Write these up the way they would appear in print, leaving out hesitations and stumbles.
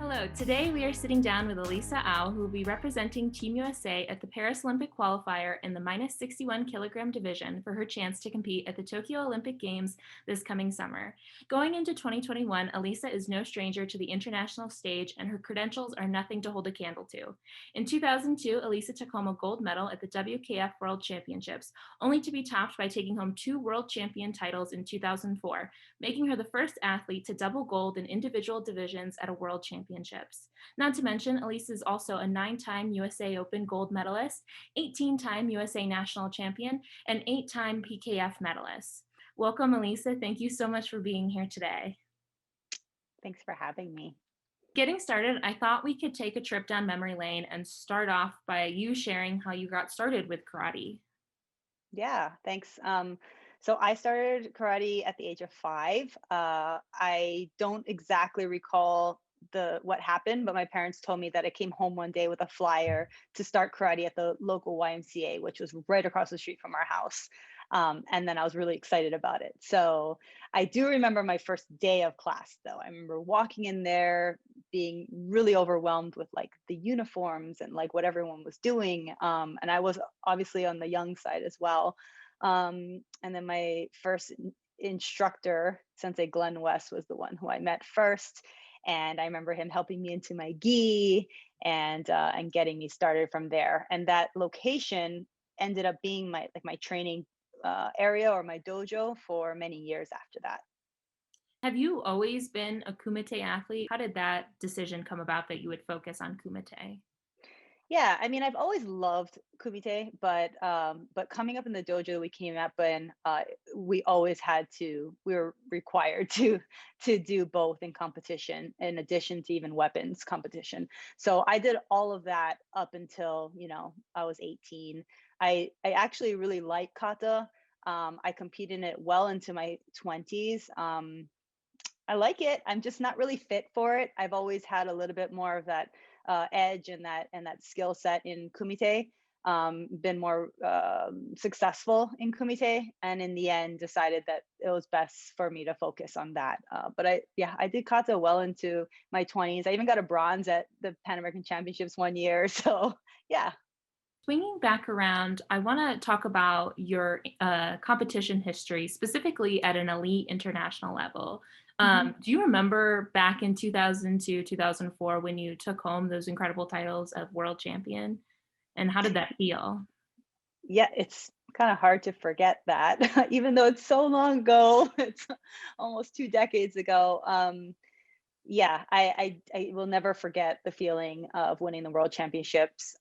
Hello, today we are sitting down with Elisa Au, who will be representing Team USA at the Paris Olympic qualifier in the minus 61 kilogram division for her chance to compete at the Tokyo Olympic Games this coming summer. Going into 2021, Elisa is no stranger to the international stage, and her credentials are nothing to hold a candle to. In 2002, Elisa took home a gold medal at the WKF World Championships, only to be topped by taking home two world champion titles in 2004, making her the first athlete to double gold in individual divisions at a world championships. Not to mention, Elisa is also a 9-time USA Open gold medalist, 18-time USA national champion, and 8-time PKF medalist. Welcome, Elisa. Thank you so much for being here today. Thanks for having me. Getting started, I thought we could take a trip down memory lane and start off by you sharing how you got started with karate. Yeah, thanks. So I started karate at the age of 5. I don't exactly recall the what happened, but my parents told me that I came home one day with a flyer to start karate at the local YMCA, which was right across the street from our house. And then I was really excited about it. So I do remember my first day of class, though. I remember walking in there, being really overwhelmed with like the uniforms and like what everyone was doing. And I was obviously on the young side as well. And then my first instructor, Sensei Glenn West, was the one who I met first. And I remember him helping me into my gi and getting me started from there. And that location ended up being my training area or my dojo for many years after that. Have you always been a Kumite athlete? How did that decision come about that you would focus on Kumite? Yeah, I mean, I've always loved Kumite, but coming up in the dojo we came up in, we always we were required to do both in competition, in addition to even weapons competition. So I did all of that up until I was 18. I actually really like kata. I competed in it well into my 20s. I like it. I'm just not really fit for it. I've always had a little bit more of that edge and that skill set in kumite. Been more successful in kumite, and in the end, decided that it was best for me to focus on that. I did kata well into my 20s. I even got a bronze at the Pan American Championships one year. So yeah. Swinging back around, I want to talk about your competition history, specifically at an elite international level. Mhm. Do you remember back in 2002, 2004, when you took home those incredible titles of world champion? And how did that feel? Yeah, it's kind of hard to forget that, even though it's so long ago. It's almost 2 decades ago. Yeah, I will never forget the feeling of winning the world championships.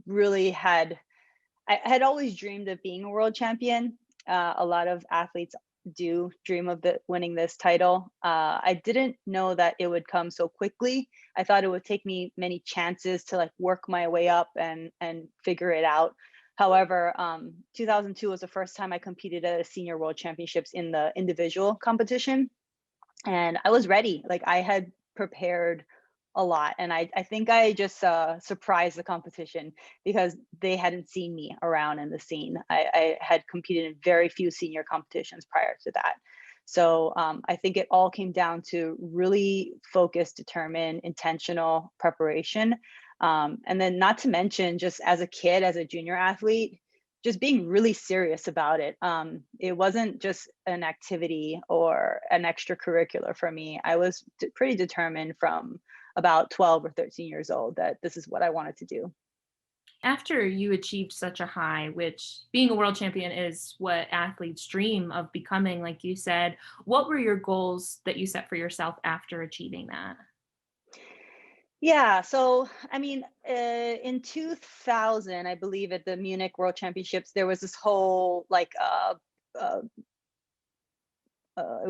Really had I had always dreamed of being a world champion. A lot of athletes do dream of winning this title. I didn't know that it would come so quickly. I thought it would take me many chances to like work my way up and figure it out. However, 2002 was the first time I competed at a senior world championships in the individual competition, and I was ready. Like I had prepared a lot, and I think I just surprised the competition because they hadn't seen me around in the scene. I had competed in very few senior competitions prior to that. So I think it all came down to really focused, determined, intentional preparation. And then not to mention just as a kid, as a junior athlete, just being really serious about it. It wasn't just an activity or an extracurricular for me. I was pretty determined from about 12 or 13 years old that this is what I wanted to do. After you achieved such a high, which being a world champion is what athletes dream of becoming, like you said, what were your goals that you set for yourself after achieving that? Yeah, so I mean, in 2000, I believe at the Munich World Championships, there was this whole uh,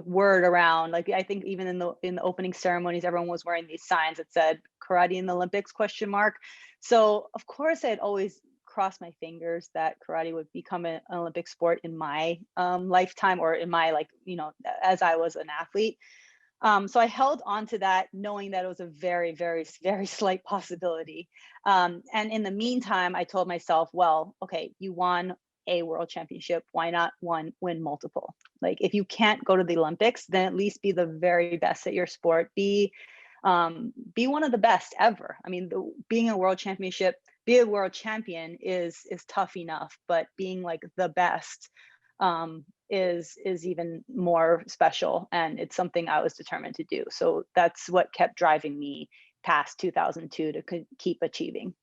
word around. Like I think even in the opening ceremonies, everyone was wearing these signs that said "Karate in the Olympics?" question mark. So of course, I had always crossed my fingers that karate would become an Olympic sport in my lifetime, or in my as I was an athlete. So I held on to that, knowing that it was a very, very, very slight possibility. And in the meantime, I told myself, well, okay, you won a world championship. Why not win multiple? Like, if you can't go to the Olympics, then at least be the very best at your sport. Be Be one of the best ever. I mean, being be a world champion is tough enough, but being like the best is even more special, and it's something I was determined to do. So that's what kept driving me past 2002 to keep achieving.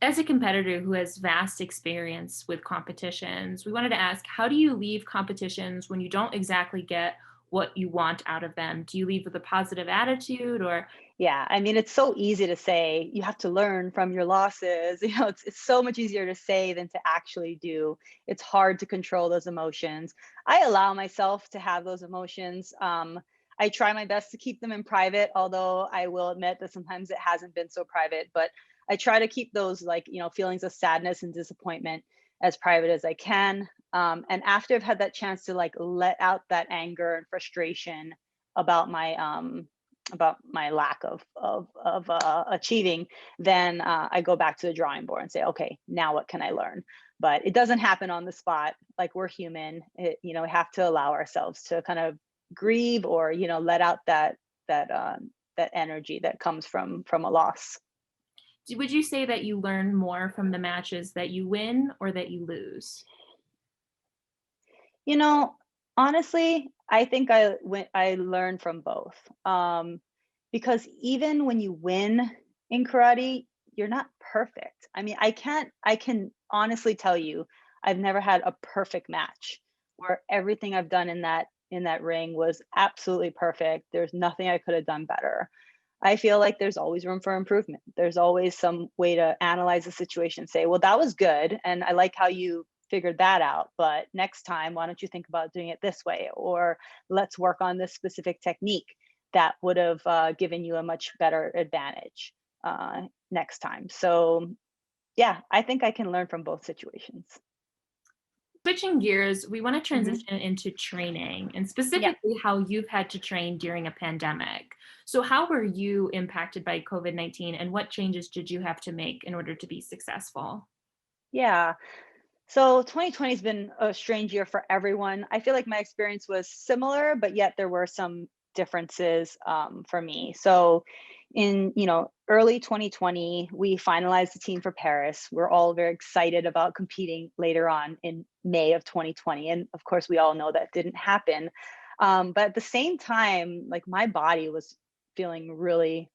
As a competitor who has vast experience with competitions, we wanted to ask, how do you leave competitions when you don't exactly get what you want out of them? Do you leave with a positive attitude or Yeah, I mean, it's so easy to say you have to learn from your losses. It's so much easier to say than to actually do. It's hard to control those emotions. I allow myself to have those emotions. I try my best to keep them in private, although I will admit that sometimes it hasn't been so private. But I try to keep those, like, feelings of sadness and disappointment as private as I can. And after I've had that chance to like let out that anger and frustration about my lack of achieving, then I go back to the drawing board and say, okay, now what can I learn? But it doesn't happen on the spot. Like, we're human. We have to allow ourselves to kind of grieve, or let out that energy that comes from a loss. would you say that you learn more from the matches that you win or that you lose? You know, honestly, I think I learned from both. Because even when you win in karate, you're not perfect. I mean, I can honestly tell you, I've never had a perfect match where everything I've done in that ring was absolutely perfect. There's nothing I could have done better. I feel like there's always room for improvement. There's always some way to analyze the situation, say, well, that was good. And I like how you figured that out. But next time, why don't you think about doing it this way? Or let's work on this specific technique that would have given you a much better advantage next time. So, yeah, I think I can learn from both situations. Switching gears, we want to Hmm. transition into training and Yeah. specifically how you've had to train during a pandemic. So, how were you impacted by COVID-19 and what changes did you have to make in order to be successful? Yeah. So 2020 has been a strange year for everyone. I feel like my experience was similar, but yet there were some differences for me. So in early 2020, we finalized the team for Paris. We're all very excited about competing later on in May of 2020, and of course, we all know that didn't happen. But at the same time, like, my body was feeling really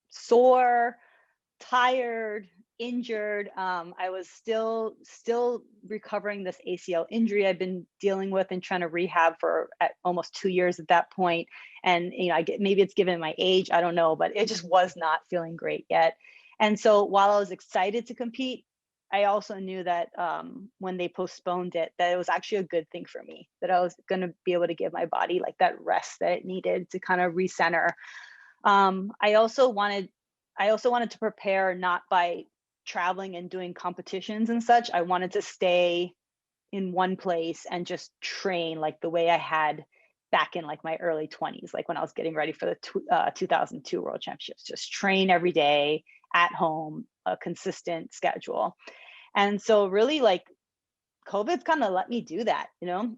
sore, tired, injured. I was still recovering this ACL injury I've been dealing with and trying to rehab for at almost 2 years at that point. And I get, maybe it's given my age, I don't know, but it just was not feeling great yet. And so while I was excited to compete, I also knew that when they postponed it, that it was actually a good thing for me, that I was going to be able to give my body like that rest that it needed to kind of recenter. um, I also wanted I also wanted to prepare, not by traveling and doing competitions and such. I wanted to stay in one place and just train like the way I had back in like my early 20s, like when I was getting ready for the 2002 World Championships. Just train every day at home, a consistent schedule. And so really, like, COVID's kind of let me do that,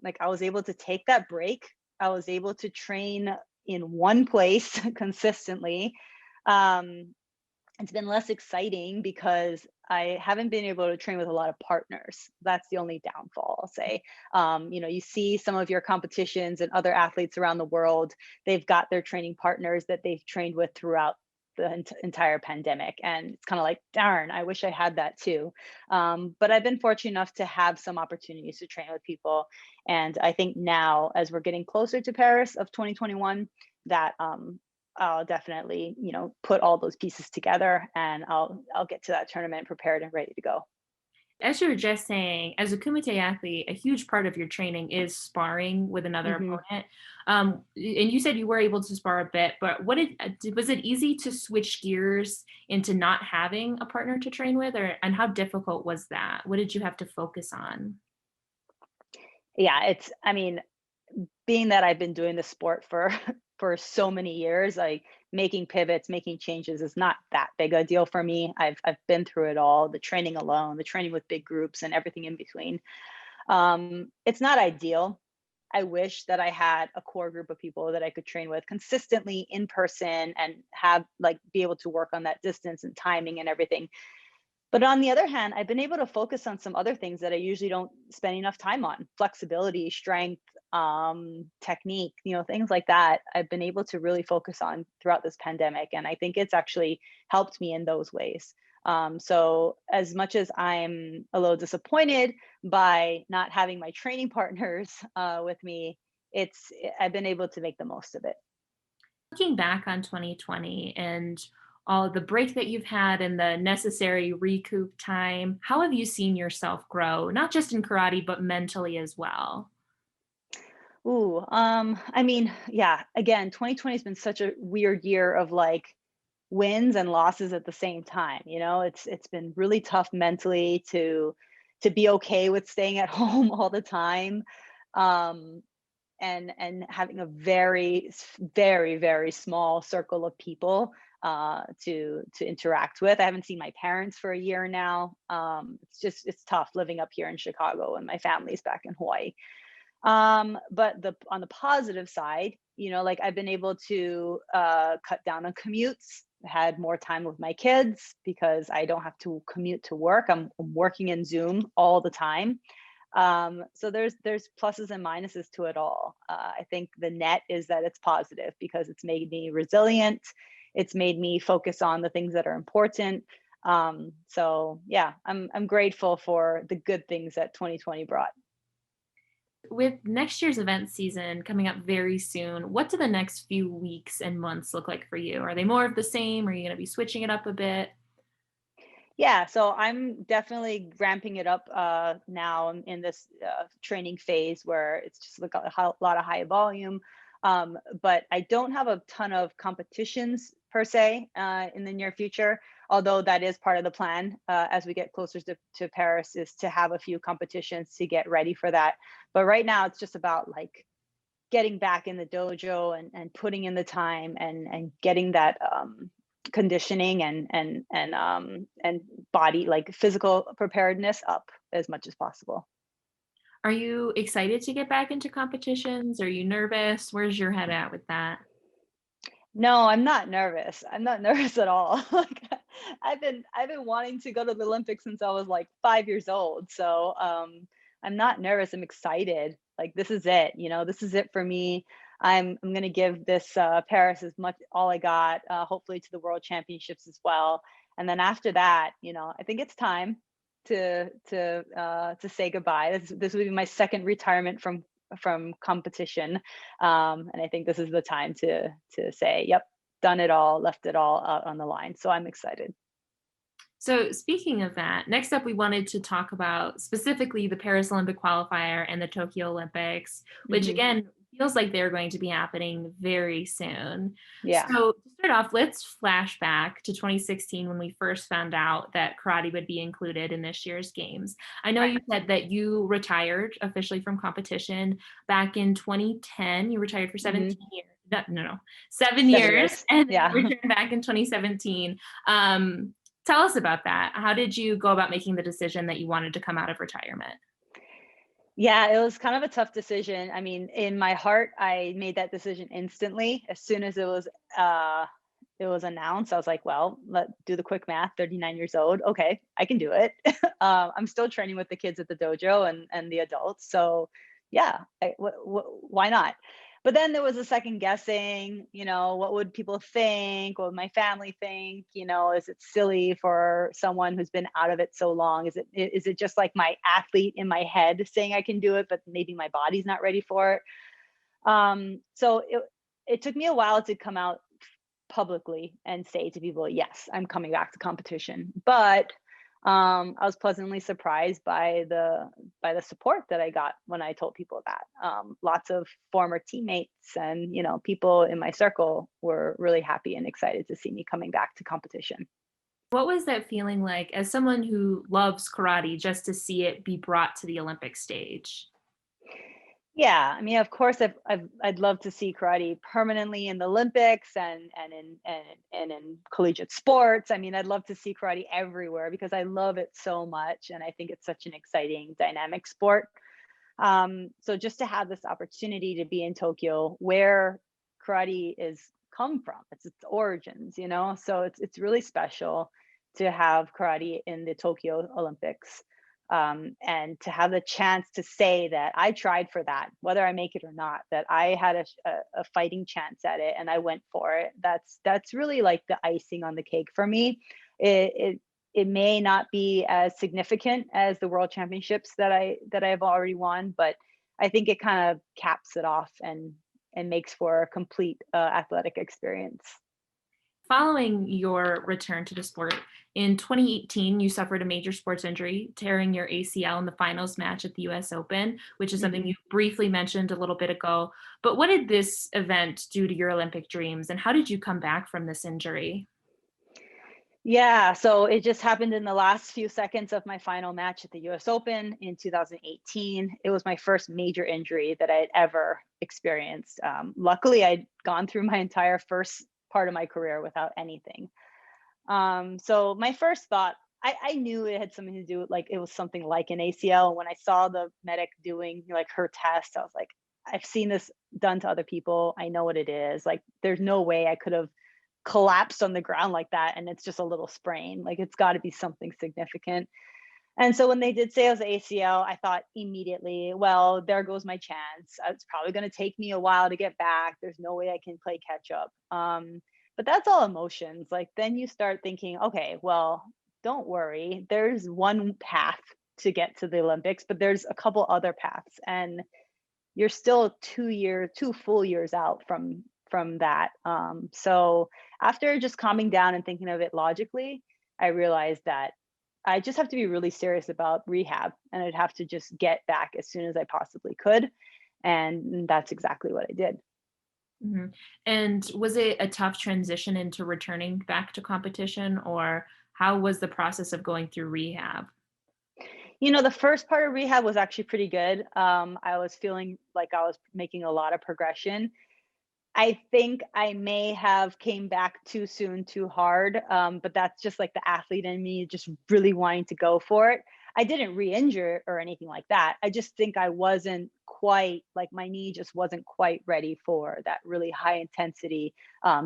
like, I was able to take that break. I was able to train in one place consistently. Um, it's been less exciting because I haven't been able to train with a lot of partners. That's the only downfall, I'll say. You see some of your competitions and other athletes around the world, they've got their training partners that they've trained with throughout the entire pandemic. And it's kind of like, darn, I wish I had that too. But I've been fortunate enough to have some opportunities to train with people. And I think now, as we're getting closer to Paris of 2021, that I'll definitely, put all those pieces together, and I'll get to that tournament prepared and ready to go. As you were just saying, as a Kumite athlete, a huge part of your training is sparring with another Hmm. opponent. And you said you were able to spar a bit, but was it easy to switch gears into not having a partner to train with, or and how difficult was that? What did you have to focus on? Yeah, I mean, being that I've been doing this sport for for so many years, like, making pivots, making changes is not that big a deal for me. I've been through it all, the training alone, the training with big groups, and everything in between. It's not ideal. I wish that I had a core group of people that I could train with consistently in person and have like be able to work on that distance and timing and everything. But on the other hand, I've been able to focus on some other things that I usually don't spend enough time on: flexibility, strength, technique, things like that. I've been able to really focus on throughout this pandemic. And I think it's actually helped me in those ways. So, as much as I'm a little disappointed by not having my training partners with me, I've been able to make the most of it. Looking back on 2020 and all the break that you've had and the necessary recoup time, how have you seen yourself grow, not just in karate, but mentally as well? Ooh, I mean, yeah, again, 2020 has been such a weird year of like wins and losses at the same time. It's been really tough mentally to be okay with staying at home all the time. Um, and having a very, very small circle of people to interact with. I haven't seen my parents for a year now. It's tough living up here in Chicago and my family's back in Hawaii. But on the positive side, like I've been able to cut down on commutes, had more time with my kids because I don't have to commute to work. I'm working in Zoom all the time. So there's pluses and minuses to it all. I think the net is that it's positive because it's made me resilient. It's made me focus on the things that are important. So yeah, I'm grateful for the good things that 2020 brought. With next year's event season coming up very soon, what do the next few weeks and months look like for you? Are they more of the same? Are you going to be switching it up a bit? Yeah, so I'm definitely ramping it up now in this training phase where it's just like lot of high volume. But I don't have a ton of competitions per se in the near future, although that is part of the plan as we get closer to Paris is to have a few competitions to get ready for that. But right now it's just about like getting back in the dojo and putting in the time and getting that conditioning and body like physical preparedness up as much as possible. Are you excited to get back into competitions? Are you nervous? Where's your head at with that? No, I'm not nervous. I'm not nervous at all. Like I've been wanting to go to the Olympics since I was like 5 years old. So I'm not nervous. I'm excited. Like this is it. This is it for me. I'm gonna give this Paris as much all I got. Hopefully to the World Championships as well. And then after that, I think it's time to say goodbye. This will be my second retirement from competition. And I think this is the time to say, yep, done it all, left it all out on the line. So I'm excited. So, speaking of that, next up, we wanted to talk about specifically the Paris Olympic qualifier and the Tokyo Olympics, which Hmm. again feels like they're going to be happening very soon. Yeah. So, to start off, let's flash back to 2016 when we first found out that karate would be included in this year's games. I know you said that you retired officially from competition back in 2010. You retired for Hmm. 17 years. No, 7 years, 7 years. and then you Yeah. returned back in 2017. Tell us about that. How did you go about making the decision that you wanted to come out of retirement? Yeah, it was kind of a tough decision. I mean, in my heart, I made that decision instantly. As soon as it was announced, I was like, well, let do the quick math, 39 years old. Okay, I can do it. I'm still training with the kids at the dojo and the adults. So yeah, why not? But then there was a second guessing, what would people think? What would my family think? Is it silly for someone who's been out of it so long? Is it just like my athlete in my head saying I can do it, but maybe my body's not ready for it? So it took me a while to come out publicly and say to people, yes, I'm coming back to competition. But I was pleasantly surprised by the support that I got when I told people that. Lots of former teammates and people in my circle were really happy and excited to see me coming back to competition. What was that feeling like as someone who loves karate just to see it be brought to the Olympic stage? Yeah, I mean, of course, I'd love to see karate permanently in the Olympics and in collegiate sports. I mean, I'd love to see karate everywhere because I love it so much, and I think it's such an exciting, dynamic sport. So just to have this opportunity to be in Tokyo, where karate is come from, its origins, So it's really special to have karate in the Tokyo Olympics, and to have the chance to say that I tried for that, whether I make it or not, that I had a fighting chance at it and I went for it. That's really like the icing on the cake for me. It may not be as significant as the world championships that I've already won, but I think it kind of caps it off and makes for a complete athletic experience. Following your return to the sport, in 2018, you suffered a major sports injury, tearing your ACL in the finals match at the US Open, which is something Mhm. you briefly mentioned a little bit ago. But what did this event do to your Olympic dreams, and how did you come back from this injury? Yeah, so it just happened in the last few seconds of my final match at the US Open in 2018. It was my first major injury that I had ever experienced. Luckily, I'd gone through my entire first part of my career without anything. So my first thought, I knew it had something to do with, like, it was something like an ACL. When I saw the medic doing like her test, I was like, I've seen this done to other people. I know what it is. Like, there's no way I could have collapsed on the ground like that and it's just a little sprain. Like, it's got to be something significant. And so when they did say it was ACL, I thought immediately, well, there goes my chance. It's probably going to take me a while to get back. There's no way I can play catch up. But that's all emotions. Like, then you start thinking, okay, well, don't worry. There's one path to get to the Olympics, but there's a couple other paths, and you're still 2 years, 2 full years out from that. So after just calming down and thinking of it logically, I realized that I just have to be really serious about rehab, and I'd have to just get back as soon as I possibly could. And that's exactly what I did. Mhm. And was it a tough transition into returning back to competition, or how was the process of going through rehab? The first part of rehab was actually pretty good. I was feeling like I was making a lot of progression. I think I may have came back too soon, too hard, but that's just like the athlete in me, just really wanting to go for it. I didn't re-injure or anything like that. I just think I wasn't quite, like, my knee just wasn't quite ready for that really high intensity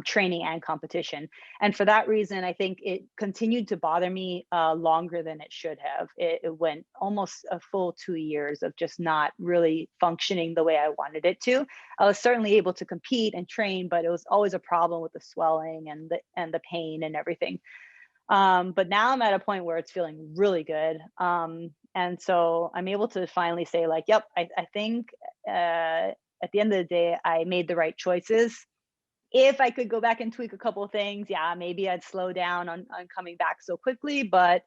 training and competition. And for that reason, I think it continued to bother me longer than it should have. It went almost a full 2 years of just not really functioning the way I wanted it to. I was certainly able to compete and train, but it was always a problem with the swelling and the pain and everything. But now I'm at a point where it's feeling really good. And so I'm able to finally say, like, yep, I think at the end of the day, I made the right choices. If I could go back and tweak a couple of things, yeah, maybe I'd slow down on coming back so quickly. But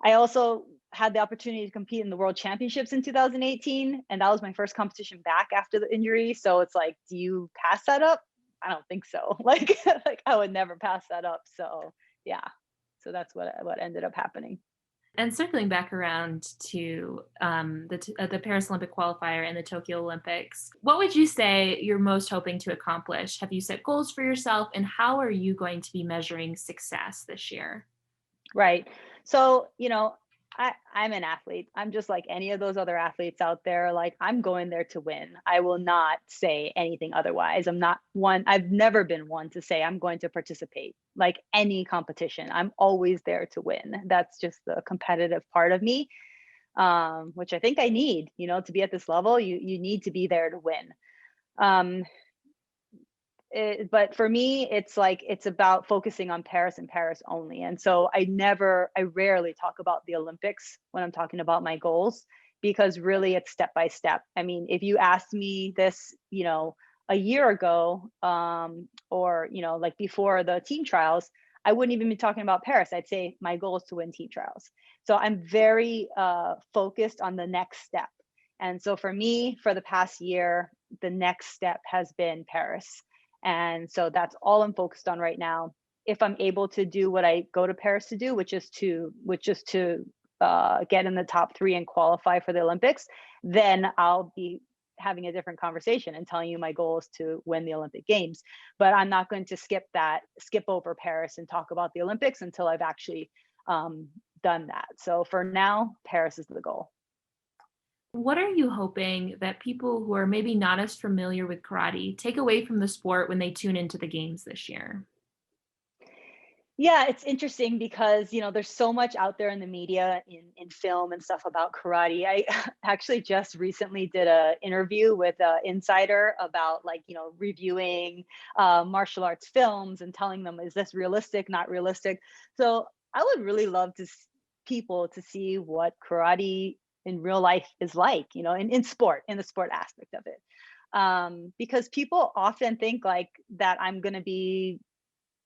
I also had the opportunity to compete in the World Championships in 2018, and that was my first competition back after the injury. So it's like, do you pass that up? I don't think so. Like I would never pass that up. So yeah, so that's what ended up happening. And circling back around to the Paris Olympic qualifier and the Tokyo Olympics, what would you say you're most hoping to accomplish? Have you set goals for yourself, and how are you going to be measuring success this year? Right. So, I'm an athlete. I'm just like any of those other athletes out there. Like, I'm going there to win. I will not say anything otherwise. I've never been one to say I'm going to participate like any competition. I'm always there to win. That's just the competitive part of me, which I think I need, to be at this level. You need to be there to win. Um, but for me, it's like it's about focusing on Paris and Paris only. And so I rarely talk about the Olympics when I'm talking about my goals, because really it's step by step. I mean, if you asked me this, a year ago, or like before the team trials, I wouldn't even be talking about Paris. I'd say my goal is to win team trials. So I'm very focused on the next step. And so for me, for the past year, the next step has been Paris, and so that's all I'm focused on right now. If I'm able to do what I go to Paris to do, which is to get in the top three and qualify for the Olympics, then I'll be having a different conversation and telling you my goal is to win the Olympic Games. But I'm not going to skip over Paris and talk about the Olympics until I've actually done that. So for now, Paris is the goal. What are you hoping that people who are maybe not as familiar with karate take away from the sport when they tune into the games this year? Yeah, it's interesting because, there's so much out there in the media, in film and stuff about karate. I actually just recently did a interview with an insider about like, reviewing martial arts films and telling them, is this realistic, not realistic? So I would really love people to see what karate in real life is like, in sport, in the sport aspect of it. Because people often think like that I'm going to be,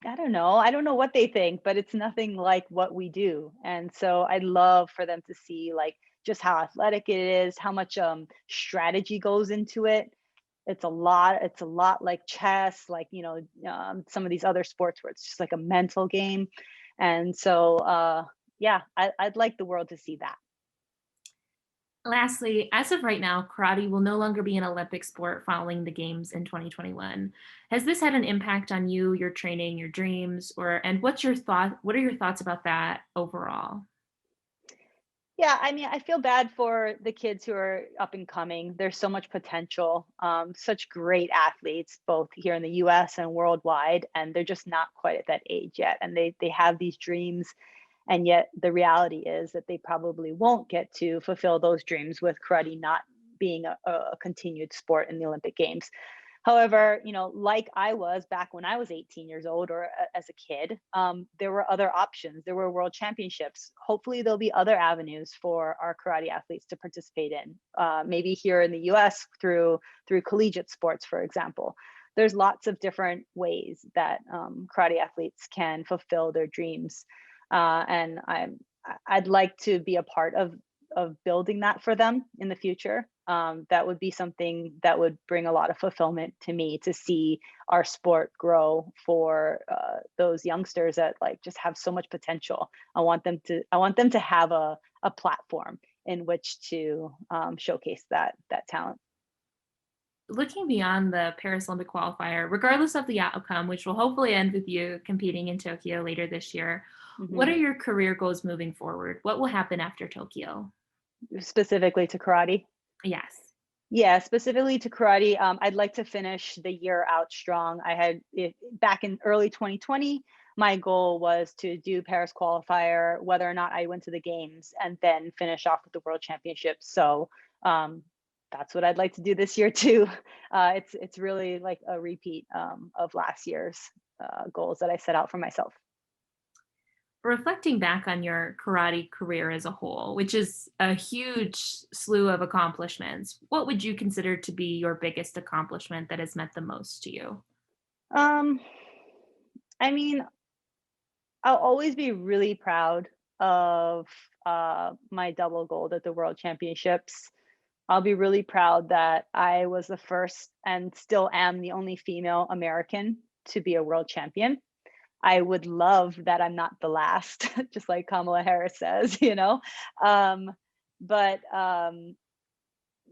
I don't know. I don't know what they think, but it's nothing like what we do. And so I'd love for them to see like just how athletic it is, how much strategy goes into it. It's a lot like chess, like, some of these other sports where it's just like a mental game. And so yeah, I'd like the world to see that. Lastly, as of right now, karate will no longer be an Olympic sport following the games in 2021. Has this had an impact on you, your training, your dreams, and what are your thoughts about that overall? Yeah, I mean, I feel bad for the kids who are up and coming. There's so much potential, such great athletes, both here in the US and worldwide, and they're just not quite at that age yet. And they have these dreams, and yet the reality is that they probably won't get to fulfill those dreams with karate not being a continued sport in the Olympic Games. However, like I was back when I was 18 years old or as a kid, there were other options. There were world championships. Hopefully, there'll be other avenues for our karate athletes to participate in. Maybe here in the U.S. through collegiate sports, for example. There's lots of different ways that karate athletes can fulfill their dreams, and I'd like to be a part of building that for them in the future. That would be something that would bring a lot of fulfillment to me to see our sport grow for those youngsters that like just have so much potential. I want them to have a platform in which to showcase that talent. Looking beyond the Paris Olympic qualifier, regardless of the outcome, which will hopefully end with you competing in Tokyo later this year, what Hmm. are your career goals moving forward? What will happen after Tokyo? Specifically to karate. Yes. Yeah, specifically to karate, I'd like to finish the year out strong. Back in early 2020, my goal was to do Paris qualifier, whether or not I went to the games, and then finish off with the world championships. So um, that's what I'd like to do this year too. It's really like a repeat of last year's goals that I set out for myself. Reflecting back on your karate career as a whole, which is a huge slew of accomplishments, what would you consider to be your biggest accomplishment that has meant the most to you? Um, I mean, I'll always be really proud of my double gold at the World Championships. I'll be really proud that I was the first and still am the only female American to be a world champion. I would love that I'm not the last, just like Kamala Harris says, Um, but um,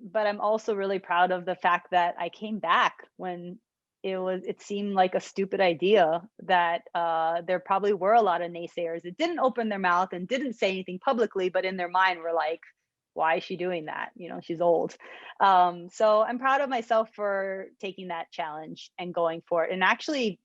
but I'm also really proud of the fact that I came back when it seemed like a stupid idea that there probably were a lot of naysayers that didn't open their mouth and didn't say anything publicly, but in their mind were like, why is she doing that? She's old. So I'm proud of myself for taking that challenge and going for it. And actually,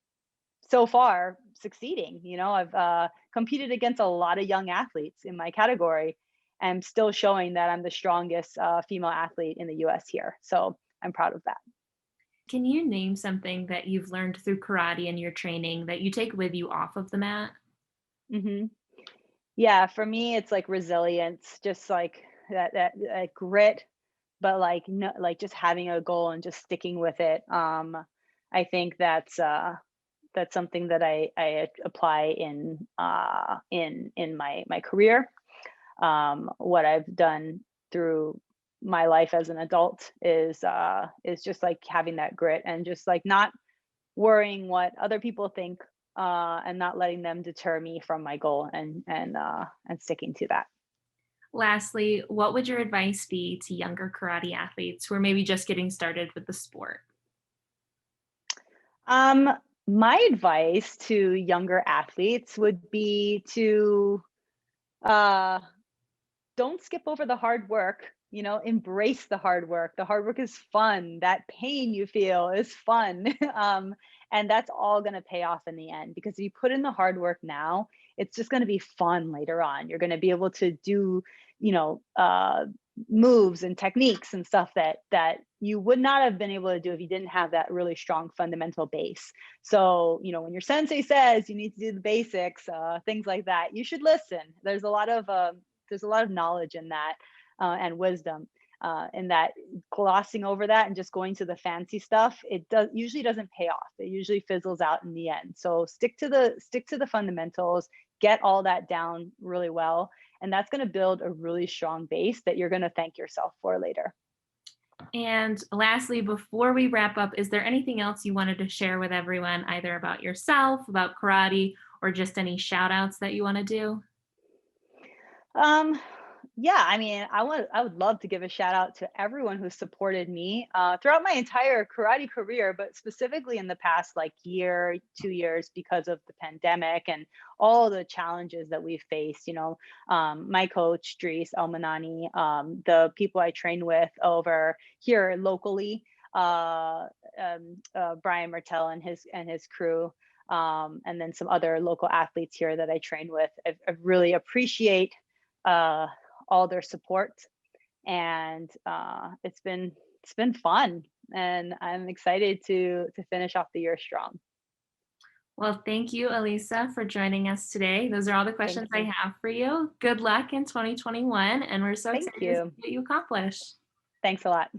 so far succeeding. I've competed against a lot of young athletes in my category and still showing that I'm the strongest female athlete in the US here. So I'm proud of that. Can you name something that you've learned through karate and your training that you take with you off of the mat? Hmm. Yeah, for me, it's like resilience, just like that grit, but like no, like just having a goal and just sticking with it. I think that's something that I apply in my career. What I've done through my life as an adult is just like having that grit and just like not worrying what other people think, and not letting them deter me from my goal and sticking to that. Lastly, what would your advice be to younger karate athletes who are maybe just getting started with the sport? Um, my advice to younger athletes would be to uh, don't skip over the hard work, embrace the hard work. The hard work is fun. That pain you feel is fun. And that's all going to pay off in the end, because if you put in the hard work now, it's just going to be fun later on. You're going to be able to do, you know, uh, moves and techniques and stuff that you would not have been able to do if you didn't have that really strong fundamental base. So, when your sensei says you need to do the basics, things like that, you should listen. There's a lot of knowledge in that, and wisdom, in that. Glossing over that and just going to the fancy stuff, it usually doesn't pay off. It usually fizzles out in the end. So stick to the fundamentals, get all that down really well, and that's going to build a really strong base that you're going to thank yourself for later. And lastly, before we wrap up, is there anything else you wanted to share with everyone, either about yourself, about karate, or just any shout outs that you want to do? Um, yeah, I mean, I would love to give a shout out to everyone who supported me throughout my entire karate career, but specifically in the past like year, 2 years, because of the pandemic and all the challenges that we've faced. My coach Dries Elmanani, the people I train with over here locally, Brian Martell and his crew. And then some other local athletes here that I train with. I really appreciate uh, all their support, and it's been fun, and I'm excited to finish off the year strong. Well, thank you, Elisa, for joining us today. Those are all the Thank questions I you. have for you. Good luck in 2021, and we're so Thank excited to see you. what you accomplish. Thanks a lot.